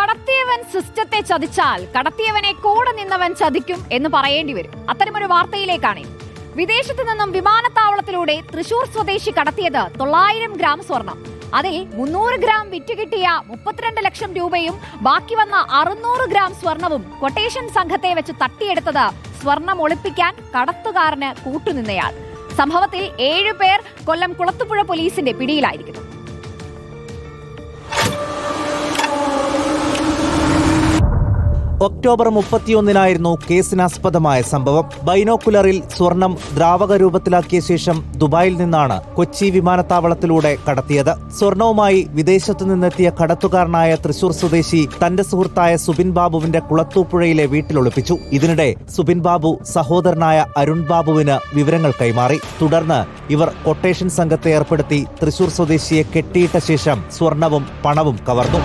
കടത്തിയവൻ സിസ്റ്റത്തെ ചതിച്ചാൽ കടത്തിയവനെ കൂടെ നിന്നവൻ ചതിക്കും എന്ന് പറയേണ്ടി വരും. അത്തരമൊരു വാർത്തയിലേക്കാണ്. വിദേശത്തു നിന്നും വിമാനത്താവളത്തിലൂടെ തൃശൂർ സ്വദേശി കടത്തിയത് 900 ഗ്രാം സ്വർണം. അതിൽ 300 ഗ്രാം വിറ്റുകിട്ടിയ 32 ലക്ഷം രൂപയും ബാക്കി വന്ന 600 ഗ്രാം സ്വർണവും കൊട്ടേഷൻ സംഘത്തെ വെച്ച് തട്ടിയെടുത്തത് സ്വർണം ഒളിപ്പിക്കാൻ കടത്തുകാരന് കൂട്ടുനിന്നയാൾ. സംഭവത്തിൽ 7 പേർ കൊല്ലം കുളത്തുപുഴ പോലീസിന്റെ പിടിയിലായിരിക്കുന്നു. ഒക്ടോബർ 31-നായിരുന്നു കേസിനാസ്പദമായ സംഭവം. ബൈനോക്കുലറിൽ സ്വർണം ദ്രാവക രൂപത്തിലാക്കിയ ശേഷം ദുബായിൽ നിന്നാണ് കൊച്ചി വിമാനത്താവളത്തിലൂടെ കടത്തിയത്. സ്വർണവുമായി വിദേശത്തു നിന്നെത്തിയ കടത്തുകാരനായ തൃശൂർ സ്വദേശി തന്റെ സുഹൃത്തായ സുബിൻ ബാബുവിന്റെ കുളത്തൂപ്പുഴയിലെ വീട്ടിലൊളിപ്പിച്ചു. ഇതിനിടെ സുബിൻ ബാബു സഹോദരനായ അരുൺ ബാബുവിന് വിവരങ്ങൾ കൈമാറി. തുടർന്ന് ഇവർ കൊട്ടേഷൻ സംഘത്തെ ഏർപ്പെടുത്തി തൃശൂർ സ്വദേശിയെ കെട്ടിയിട്ട ശേഷം സ്വർണവും പണവും കവർന്നു.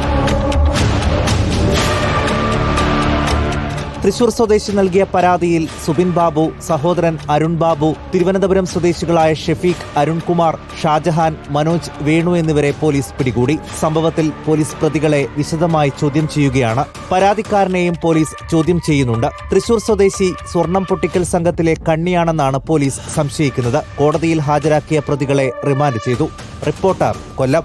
തൃശൂർ സ്വദേശി നൽകിയ പരാതിയിൽ സുബിൻ ബാബു, സഹോദരൻ അരുൺ ബാബു, തിരുവനന്തപുരം സ്വദേശികളായ ഷെഫീഖ്, അരുൺകുമാർ, ഷാജഹാൻ, മനോജ്, വേണു എന്നിവരെ പോലീസ് പിടികൂടി. സംഭവത്തിൽ പോലീസ് പ്രതികളെ വിശദമായി ചോദ്യം ചെയ്യുകയാണ്. പരാതിക്കാരനെയും പോലീസ് ചോദ്യം ചെയ്യുന്നുണ്ട്. തൃശൂർ സ്വദേശി സ്വർണം പൊട്ടിക്കൽ സംഘത്തിലെ കണ്ണിയാണെന്നാണ് പോലീസ് സംശയിക്കുന്നത്. കോടതിയിൽ ഹാജരാക്കിയ പ്രതികളെ റിമാൻഡ് ചെയ്തു. റിപ്പോർട്ടർ, കൊല്ലം.